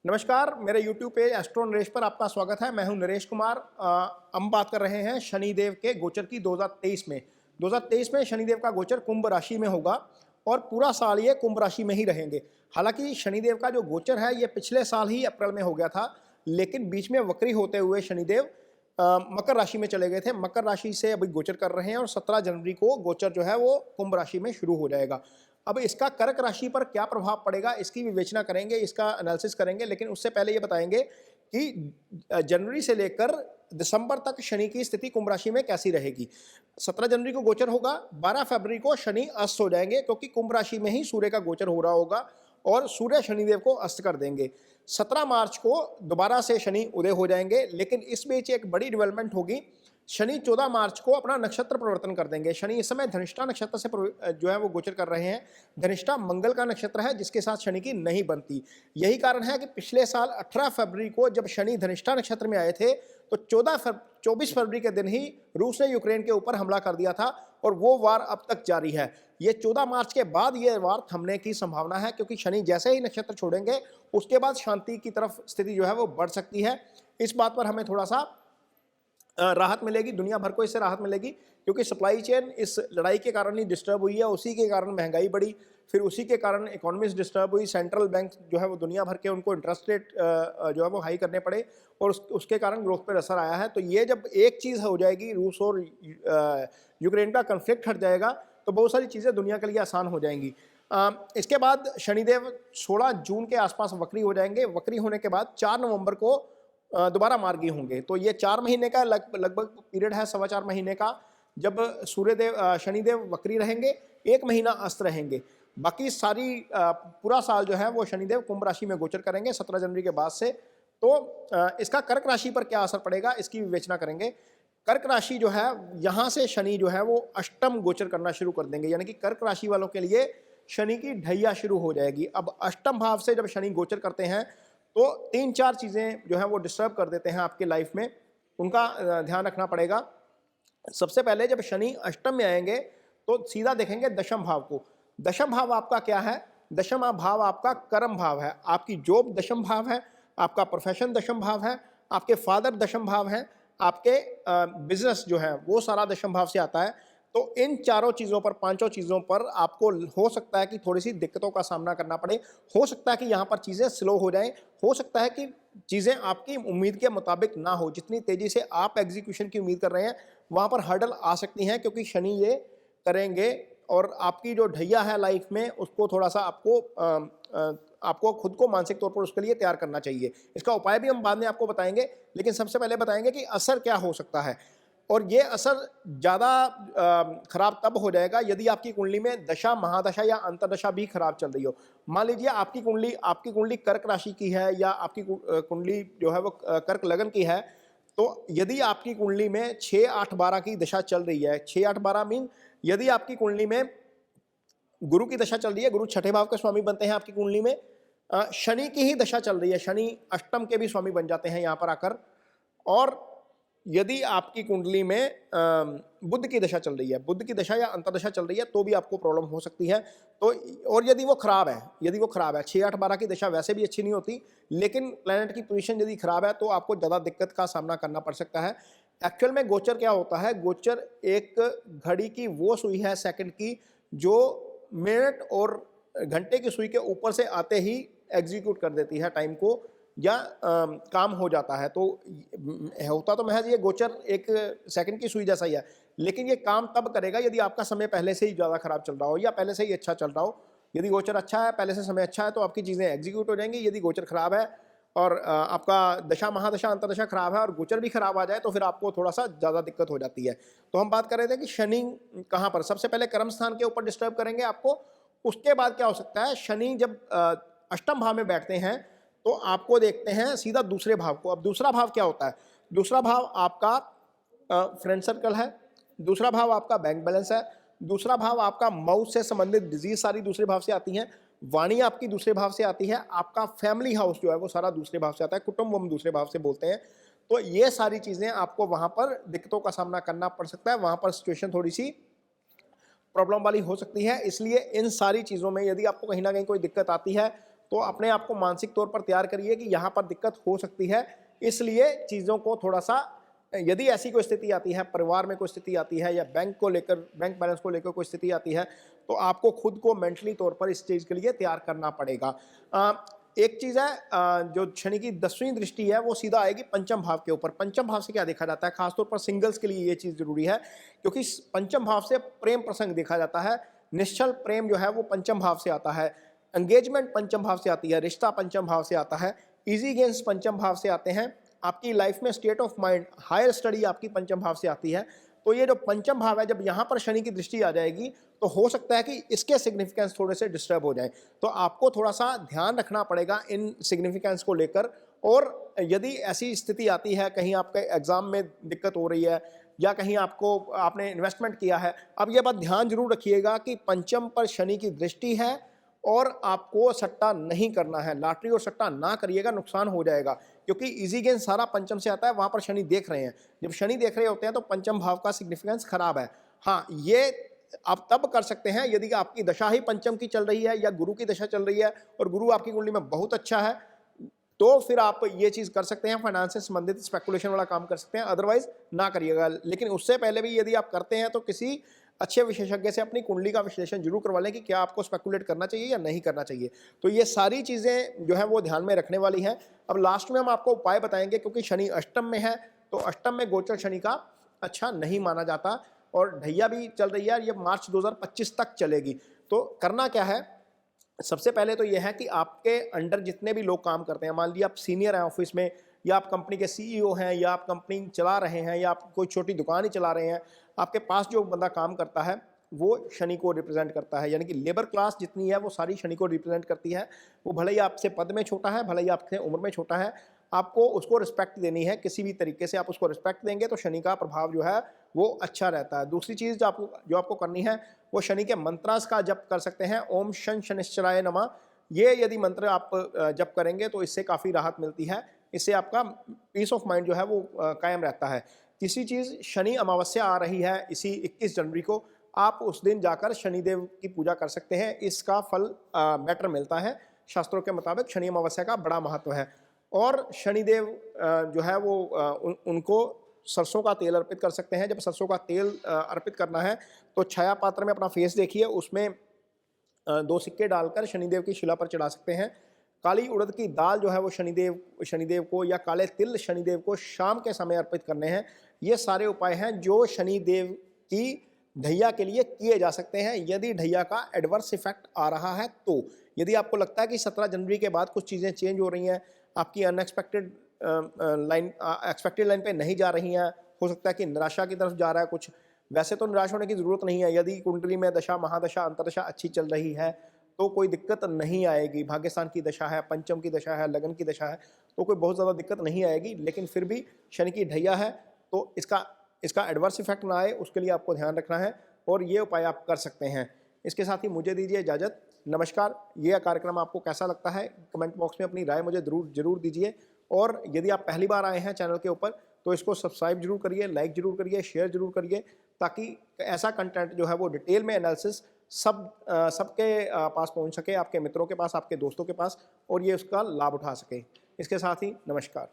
नमस्कार, मेरे YouTube पे एस्ट्रो नरेश पर आपका स्वागत है। मैं हूं नरेश कुमार। हम बात कर रहे हैं शनिदेव के गोचर की 2023 में। 2023 में शनिदेव का गोचर कुंभ राशि में होगा और पूरा साल ये कुंभ राशि में ही रहेंगे। हालांकि शनिदेव का जो गोचर है ये पिछले साल ही अप्रैल में हो गया था, लेकिन बीच में वक्री होते हुए शनिदेव मकर राशि में चले गए थे। मकर राशि से अभी गोचर कर रहे हैं और 17 जनवरी को गोचर जो है वो कुंभ राशि में शुरू हो जाएगा। अब इसका कर्क राशि पर क्या प्रभाव पड़ेगा इसकी विवेचना करेंगे, इसका एनालिसिस करेंगे, लेकिन उससे पहले ये बताएंगे कि जनवरी से लेकर दिसंबर तक शनि की स्थिति कुंभ राशि में कैसी रहेगी। 17 जनवरी को गोचर होगा, 12 फरवरी को शनि अस्त हो जाएंगे क्योंकि कुंभ राशि में ही सूर्य का गोचर हो रहा होगा और सूर्य शनिदेव को अस्त कर देंगे। 17 मार्च को दोबारा से शनि उदय हो जाएंगे, लेकिन इस बीच एक बड़ी डेवलपमेंट होगी। शनि 14 मार्च को अपना नक्षत्र परिवर्तन कर देंगे। शनि इस समय धनिष्ठा नक्षत्र से जो है वो गोचर कर रहे हैं। धनिष्ठा मंगल का नक्षत्र है जिसके साथ शनि की नहीं बनती। यही कारण है कि पिछले साल 18 फरवरी को जब शनि धनिष्ठा नक्षत्र में आए थे तो 24 फरवरी के दिन ही रूस ने यूक्रेन के ऊपर हमला कर दिया था और वो वार अब तक जारी है। ये 14 मार्च के बाद ये वार थमने की संभावना है क्योंकि शनि जैसे ही नक्षत्र छोड़ेंगे उसके बाद शांति की तरफ स्थिति जो है वो बढ़ सकती है। इस बात पर हमें थोड़ा सा राहत मिलेगी, दुनिया भर को इससे राहत मिलेगी क्योंकि सप्लाई चेन इस लड़ाई के कारण ही डिस्टर्ब हुई है। उसी के कारण महंगाई बढ़ी, फिर उसी के कारण इकोनॉमीज डिस्टर्ब हुई। सेंट्रल बैंक जो है वो दुनिया भर के उनको इंटरेस्ट रेट जो है वो हाई करने पड़े और उसके कारण ग्रोथ पर असर आया है। तो ये जब एक चीज़ हो जाएगी, रूस और यूक्रेन का कन्फ्लिक्ट हट जाएगा तो बहुत सारी चीज़ें दुनिया के लिए आसान हो जाएंगी। इसके बाद शनिदेव 16 जून के आसपास वक्री हो जाएंगे। वक्री होने के बाद 4 नवंबर को दोबारा मार्गी होंगे। तो ये 4 महीने का लगभग पीरियड है, 4.25 महीने का, जब शनिदेव वक्री रहेंगे, 1 महीना अस्त रहेंगे। बाकी सारी पूरा साल जो है वो शनिदेव कुंभ राशि में गोचर करेंगे 17 जनवरी के बाद से। तो इसका कर्क राशि पर क्या असर पड़ेगा इसकी विवेचना करेंगे। कर्क राशि जो है, यहाँ से शनि जो है वो अष्टम गोचर करना शुरू कर देंगे, यानी कि कर्क राशि वालों के लिए शनि की ढैया शुरू हो जाएगी। अब अष्टम भाव से जब शनि गोचर करते हैं तो 3-4 चीज़ें जो है वो डिस्टर्ब कर देते हैं आपके लाइफ में, उनका ध्यान रखना पड़ेगा। सबसे पहले जब शनि अष्टम में आएंगे तो सीधा देखेंगे दशम भाव को। दशम भाव आपका क्या है? दशम भाव आपका कर्म भाव है। आपकी जॉब दशम भाव है, आपका प्रोफेशन दशम भाव है, आपके फादर दशम भाव हैं, आपके बिजनेस जो है वो सारा दशम भाव से आता है। तो इन चारों चीज़ों पर, पांचों चीज़ों पर आपको हो सकता है कि थोड़ी सी दिक्कतों का सामना करना पड़े। हो सकता है कि यहाँ पर चीज़ें स्लो हो जाएं, हो सकता है कि चीज़ें आपकी उम्मीद के मुताबिक ना हो। जितनी तेज़ी से आप एग्जीक्यूशन की उम्मीद कर रहे हैं वहाँ पर हर्डल आ सकती हैं क्योंकि शनि ये करेंगे और आपकी जो ढैया है लाइफ में उसको थोड़ा सा आपको खुद को मानसिक तौर पर उसके लिए तैयार करना चाहिए। इसका उपाय भी हम बाद में आपको बताएंगे, लेकिन सबसे पहले बताएंगे कि असर क्या हो सकता है। और ये असर ज़्यादा खराब तब हो जाएगा यदि आपकी कुंडली में दशा, महादशा या अंतर्दशा भी खराब चल रही हो। मान लीजिए आपकी कुंडली कर्क राशि की है या आपकी कुंडली जो है वो कर्क लगन की है, तो यदि आपकी कुंडली में 6, 8, 12 की दशा चल रही है, 6, 8, 12 मीन यदि आपकी कुंडली में गुरु की दशा चल रही है, गुरु छठे भाव के स्वामी बनते हैं आपकी कुंडली में, शनि की ही दशा चल रही है, शनि अष्टम के भी स्वामी बन जाते हैं यहाँ पर आकर, और यदि आपकी कुंडली में बुध की दशा चल रही है, बुध की दशा या अंतर्दशा चल रही है, तो भी आपको प्रॉब्लम हो सकती है। तो और यदि वो खराब है 6, 8, 12 की दशा वैसे भी अच्छी नहीं होती, लेकिन प्लैनेट की पोजीशन यदि खराब है तो आपको ज़्यादा दिक्कत का सामना करना पड़ सकता है। एक्चुअल में गोचर क्या होता है? गोचर एक घड़ी की वो सुई है सेकंड की जो मिनट और घंटे की सुई के ऊपर से आते ही एग्जीक्यूट कर देती है टाइम को, या काम हो जाता है। तो होता तो महज ये गोचर एक सेकंड की सुई जैसा ही है, लेकिन ये काम तब करेगा यदि आपका समय पहले से ही ज़्यादा खराब चल रहा हो या पहले से ही अच्छा चल रहा हो। यदि गोचर अच्छा है, पहले से समय अच्छा है, तो आपकी चीज़ें एग्जीक्यूट हो जाएंगी। यदि गोचर खराब है और आपका दशा, महादशा, अंतर्दशा खराब है और गोचर भी खराब आ जाए तो फिर आपको थोड़ा सा ज़्यादा दिक्कत हो जाती है। तो हम बात कर रहे थे कि शनि कहाँ पर, सबसे पहले कर्म स्थान के ऊपर डिस्टर्ब करेंगे आपको। उसके बाद क्या हो सकता है, शनि जब अष्टम भाव में बैठते हैं तो आपको देखते हैं सीधा दूसरे भाव को। अब दूसरा भाव क्या होता है? दूसरा भाव आपका फ्रेंड सर्कल है, दूसरा भाव आपका बैंक बैलेंस है, दूसरा भाव आपका माउथ से संबंधित डिजीज सारी दूसरे भाव से आती हैं, वाणी आपकी दूसरे भाव से आती है, आपका फैमिली हाउस जो है वो सारा दूसरे भाव से आता है, कुटुंब हम दूसरे भाव से बोलते हैं। तो ये सारी चीज़ें आपको वहाँ पर दिक्कतों का सामना करना पड़ सकता है, वहाँ पर सिचुएशन थोड़ी सी प्रॉब्लम वाली हो सकती है। इसलिए इन सारी चीज़ों में यदि आपको कहीं ना कहीं कोई दिक्कत आती है तो अपने आप को मानसिक तौर पर तैयार करिए कि यहाँ पर दिक्कत हो सकती है। इसलिए चीज़ों को थोड़ा सा, यदि ऐसी कोई स्थिति आती है, परिवार में कोई स्थिति आती है या बैंक को लेकर, बैंक बैलेंस को लेकर कोई स्थिति आती है, तो आपको खुद को मेंटली तौर पर इस चीज़ के लिए तैयार करना पड़ेगा। एक चीज़ है, जो शनि की 10वीं दृष्टि है वो सीधा आएगी पंचम भाव के ऊपर। पंचम भाव से क्या देखा जाता है, खासतौर पर सिंगल्स के लिए ये चीज़ जरूरी है, क्योंकि पंचम भाव से प्रेम प्रसंग देखा जाता है। निश्चल प्रेम जो है वो पंचम भाव से आता है, एंगेजमेंट पंचम भाव से आती है, रिश्ता पंचम भाव से आता है, इजी गेन्स पंचम भाव से आते हैं, आपकी लाइफ में state of mind, higher study आपकी पंचम भाव से आती है। तो ये जो पंचम भाव है, जब यहाँ पर शनि की दृष्टि आ जाएगी तो हो सकता है कि इसके सिग्निफिकेंस थोड़े से डिस्टर्ब हो जाए। तो आपको थोड़ा सा ध्यान रखना पड़ेगा इन सिग्निफिकेंस को लेकर। और यदि ऐसी स्थिति आती है, कहीं आपके एग्जाम में दिक्कत हो रही है या कहीं आपने इन्वेस्टमेंट किया है, अब ये बात ध्यान जरूर रखिएगा कि पंचम पर शनि की दृष्टि है और आपको सट्टा नहीं करना है, लॉटरी और सट्टा ना करिएगा, नुकसान हो जाएगा। क्योंकि इजी गेन सारा पंचम से आता है, वहां पर शनि देख रहे हैं। जब शनि देख रहे होते हैं तो पंचम भाव का सिग्निफिकेंस खराब है। हाँ, ये आप तब कर सकते हैं यदि आपकी दशा ही पंचम की चल रही है या गुरु की दशा चल रही है और गुरु आपकी कुंडली में बहुत अच्छा है, तो फिर आप ये चीज़ कर सकते हैं, फाइनेंस से संबंधित स्पेकुलेशन वाला काम कर सकते हैं, अदरवाइज ना करिएगा। लेकिन उससे पहले भी यदि आप करते हैं तो किसी अच्छे विशेषज्ञ से अपनी कुंडली का विश्लेषण जरूर करवा लें कि क्या आपको स्पेकुलेट करना चाहिए या नहीं करना चाहिए। तो ये सारी चीज़ें जो है वो ध्यान में रखने वाली हैं। अब लास्ट में हम आपको उपाय बताएंगे, क्योंकि शनि अष्टम में है, तो अष्टम में गोचर शनि का अच्छा नहीं माना जाता और ढैया भी चल रही है, ये मार्च 2025 तक चलेगी। तो करना क्या है, सबसे पहले तो यह है कि आपके अंडर जितने भी लोग काम करते हैं, मान लीजिए आप सीनियर हैं ऑफिस में, या आप कंपनी के सीईओ हैं, या आप कंपनी चला रहे हैं, या आप कोई छोटी दुकान ही चला रहे हैं, आपके पास जो बंदा काम करता है वो शनि को रिप्रेजेंट करता है। यानी कि लेबर क्लास जितनी है वो सारी शनि को रिप्रेजेंट करती है। वो भले ही आपसे पद में छोटा है, भले ही आपसे उम्र में छोटा है, आपको उसको रिस्पेक्ट देनी है। किसी भी तरीके से आप उसको रिस्पेक्ट देंगे तो शनि का प्रभाव जो है वो अच्छा रहता है। दूसरी चीज़ जो आपको करनी है वो शनि के मंत्रास का जप कर सकते हैं। ओम शन शनिश्चराय नमः, ये यदि मंत्र आप जप करेंगे तो इससे काफ़ी राहत मिलती है, इससे आपका पीस ऑफ माइंड जो है वो कायम रहता है। तीसरी चीज़, शनि अमावस्या आ रही है इसी 21 जनवरी को, आप उस दिन जाकर शनिदेव की पूजा कर सकते हैं, इसका फल बेटर मिलता है। शास्त्रों के मुताबिक शनि अमावस्या का बड़ा महत्व है। और शनिदेव जो है वो उनको सरसों का तेल अर्पित कर सकते हैं। जब सरसों का तेल अर्पित करना है तो छाया पात्र में अपना फेस देखिए, उसमें 2 सिक्के डालकर शनिदेव की शिला पर चढ़ा सकते हैं। काली उड़द की दाल जो है वो शनिदेव को, या काले तिल शनिदेव को शाम के समय अर्पित करने हैं। ये सारे उपाय हैं जो शनिदेव की ढैया के लिए किए जा सकते हैं यदि ढैया का एडवर्स इफेक्ट आ रहा है। तो यदि आपको लगता है कि 17 जनवरी के बाद कुछ चीज़ें चेंज हो रही हैं, आपकी अनएक्सपेक्टेड एक्सपेक्टेड लाइन पे नहीं जा रही हैं, हो सकता है कि निराशा की तरफ जा रहा है कुछ, वैसे तो निराश होने की ज़रूरत नहीं है। यदि कुंडली में दशा, महादशा, अंतरदशा अच्छी चल रही है तो कोई दिक्कत नहीं आएगी। भाग्यस्थान की दशा है, पंचम की दशा है, लगन की दशा है, तो कोई बहुत ज़्यादा दिक्कत नहीं आएगी। लेकिन फिर भी शनि की ढैया है तो इसका एडवर्स इफेक्ट ना आए, उसके लिए आपको ध्यान रखना है और ये उपाय आप कर सकते हैं। इसके साथ ही मुझे दीजिए इजाज़त। नमस्कार। ये कार्यक्रम आपको कैसा लगता है कमेंट बॉक्स में अपनी राय मुझे जरूर दीजिए। और यदि आप पहली बार आए हैं चैनल के ऊपर तो इसको सब्सक्राइब जरूर करिए, लाइक जरूर करिए, शेयर जरूर करिए, ताकि ऐसा कंटेंट जो है वो डिटेल में एनालिसिस सबके पास पहुंच सके, आपके मित्रों के पास, आपके दोस्तों के पास, और ये उसका लाभ उठा सके। इसके साथ ही नमस्कार।